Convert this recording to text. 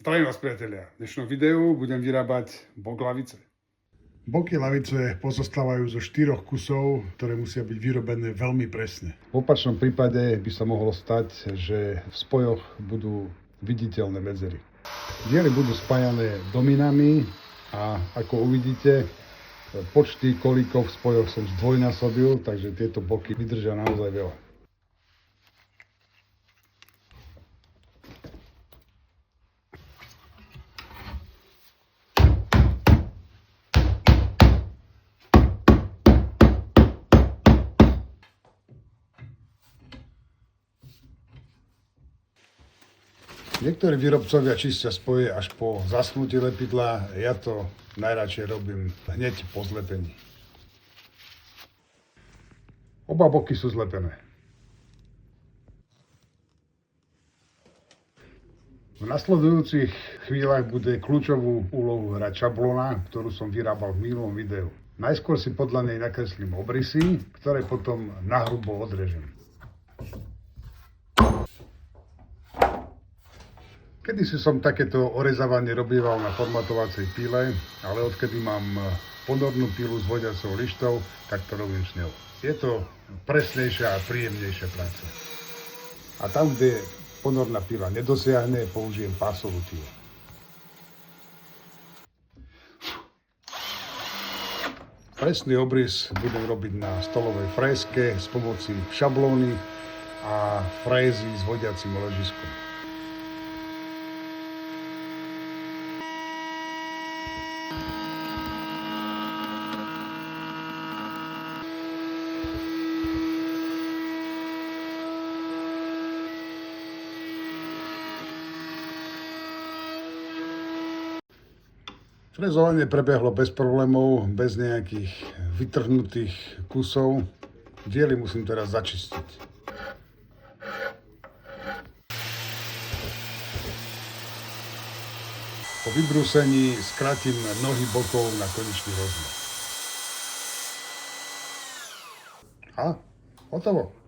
Zdravím vás, priatelia. V dnešnom videu budem vyrábať bok lavice. Boky lavice pozostávajú zo 4 kusov, ktoré musia byť vyrobené veľmi presne. V opačnom prípade by sa mohlo stať, že v spojoch budú viditeľné medzery. Diely budú spájané dominami a ako uvidíte, počty kolíkov v spojoch som zdvojnásobil, takže tieto boky vydržia naozaj veľa. Niektorí výrobcovia čistia spoje až po zaschnutí lepidla, ja to najradšej robím hneď po zlepení. Oba boky sú zlepené. V nasledujúcich chvíľach bude kľúčovú úlohu hrať šablóna, ktorú som vyrábal v minulom videu. Najskôr si podľa nej nakreslím obrysy, ktoré potom nahrubo odrežem. Kedysi som takéto orezávanie robieval na formatovacej píle, ale odkedy mám ponornú pílu s vodiacou lištou, tak to robím s ňou. Je to presnejšia a príjemnejšia práca. A tam, kde ponorná píla nedosiahne, použijem pásovú pílu. Presný obrys budem robiť na stolovej fréske s pomocí šablóny a frézy s vodiacím ložiskom. Frezovanie prebehlo bez problémov, bez nejakých vytrhnutých kusov. Diely musím teraz začistiť. Po vybrúsení skrátim nohy bokov na konečný rozmer. A hotovo.